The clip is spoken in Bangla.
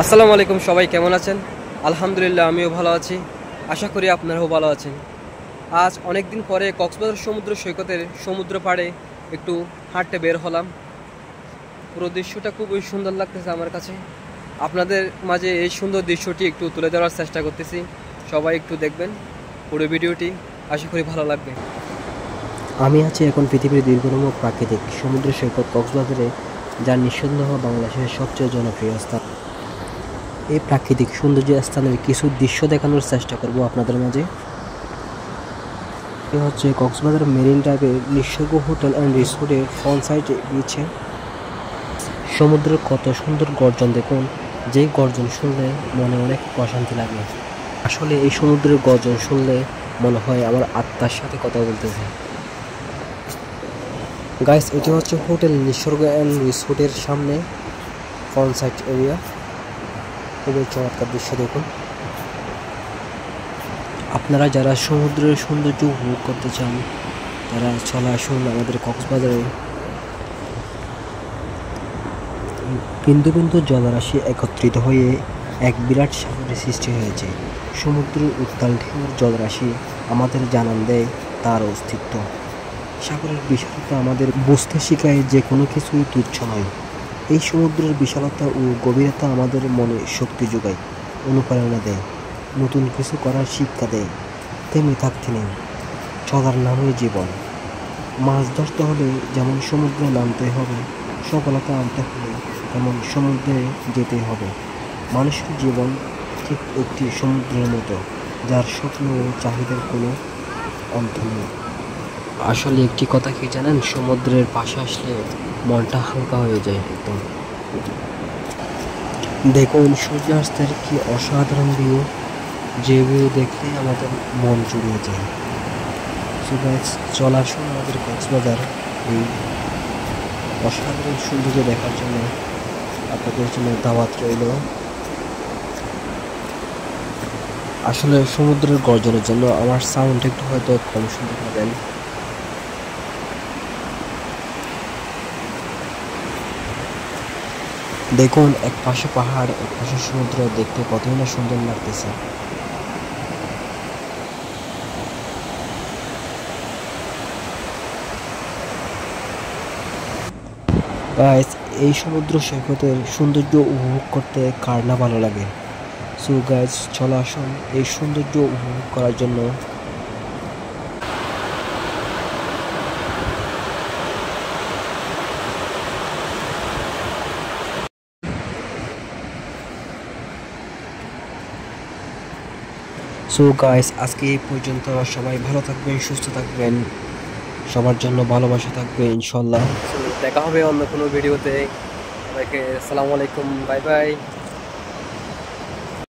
আসসালামু আলাইকুম, সবাই কেমন আছেন? আলহামদুলিল্লাহ, আমিও ভালো আছি। আশা করি আপনারাও ভালো আছেন। আজ অনেক দিন পরে কক্সবাজার সমুদ্র সৈকতের সমুদ্র পাড়ে একটু হাঁটতে বের হলাম। পুরো দৃশ্যটা খুবই সুন্দর লাগতেছে আমার কাছে। আপনাদের মাঝে এই সুন্দর দৃশ্যটি একটু তুলে ধরার চেষ্টা করতেছি। সবাই একটু দেখবেন পুরো ভিডিওটি, আশা করি ভালো লাগবে। আমি আছি এখন পৃথিবীর দীর্ঘতম প্রাকৃতিক সমুদ্র সৈকত কক্সবাজারে, যা নিঃসন্দেহ বাংলাদেশের সবচেয়ে জনপ্রিয় স্থান। এই প্রাকৃতিক সৌন্দর্য স্থানের কিছু দৃশ্য দেখানোর চেষ্টা করব আপনাদের মাঝে। এ হচ্ছে কক্সবাজার মেরিন ড্রাইভের নিসর্গ হোটেল অ্যান্ড রিসোর্টের ফ্রন্ট সাইডে বিচে। সমুদ্রের কত সুন্দর গর্জন দেখুন, যেই গর্জন শুনলে মনে অনেক প্রশান্তি লাগে। আসলে এই সমুদ্রের গর্জন শুনলে মনে হয় আমার আত্মার সাথে কথা বলতেছে। গাইস, এটি হচ্ছে হোটেল নিসর্গ অ্যান্ড রিসোর্টের সামনে ফ্রন্ট সাইড এরিয়া। খুবই চমৎকার দৃশ্য দেখুন। আপনারা যারা সমুদ্রের সৌন্দর্য উপভোগ করতে চান তারা চলে আসুন আমাদের কক্সবাজারে। বিন্দু বিন্দু জলরাশি একত্রিত হয়ে এক বিরাট সাগরের সৃষ্টি হয়েছে। সমুদ্রের উত্তাল ঢেউর জলরাশি আমাদের জানান দেয় তার অস্তিত্ব। সাগরের বিশালতা আমাদের বুঝতে শেখায় যে কোনো কিছুই তুচ্ছ নয়। এই সমুদ্রের বিশালতা ও গভীরতা আমাদের মনে শক্তি যোগায়, অনুপ্রেরণা দেয়, নতুন কিছু করার শিক্ষা দেয়। থেমে থাকতে নেই, চলার নামই জীবন। মাছ ধরতে হলে যেমন সমুদ্রে নামতে হবে, সফলতা আনতে হলে তেমন সমুদ্রে যেতে হবে। মানুষের জীবন ঠিক একটি সমুদ্রের মতো, যার স্বপ্ন ও চাহিদার কোনো অন্ত নেই। আসলে একটি কথা কি জানেন, সমুদ্রের পাশে আসলে মনটা হালকা হয়ে যায় একদম। দেখুন সূর্যাস্তের কি অসাধারণ ভিউ, যে ভিউ দেখলে আমাদের মন জুড়িয়ে যায়। সো গাইস, চলে আসুন আমাদের কক্সবাজার এই অসাধারণ সৌন্দর্য দেখার জন্য। আপনাদের জন্য দাওয়াত রইল। আসলে সমুদ্রের গর্জনের জন্য আমার সাউন্ড একটু হয়তো কম শুনতে পাবেন। দেখুন এক পাশে পাহাড়, এক পাশে সমুদ্র, দেখতে কতই না সুন্দর লাগতেছে। গাইস, এই সমুদ্র সৈকতের সৌন্দর্য উপভোগ করতে কার না ভালো লাগে। সো গাইস, চলে আসুন এই সৌন্দর্য উপভোগ করার জন্য। সো গাইস, আজকে এই পর্যন্ত। সবাই ভালো থাকবেন, সুস্থ থাকবেন, সবার জন্য ভালোবাসা থাকবে ইনশাল্লাহ। দেখা হবে অন্য কোনো ভিডিওতে। সবাইকে আসসালামু আলাইকুম, বাই বাই।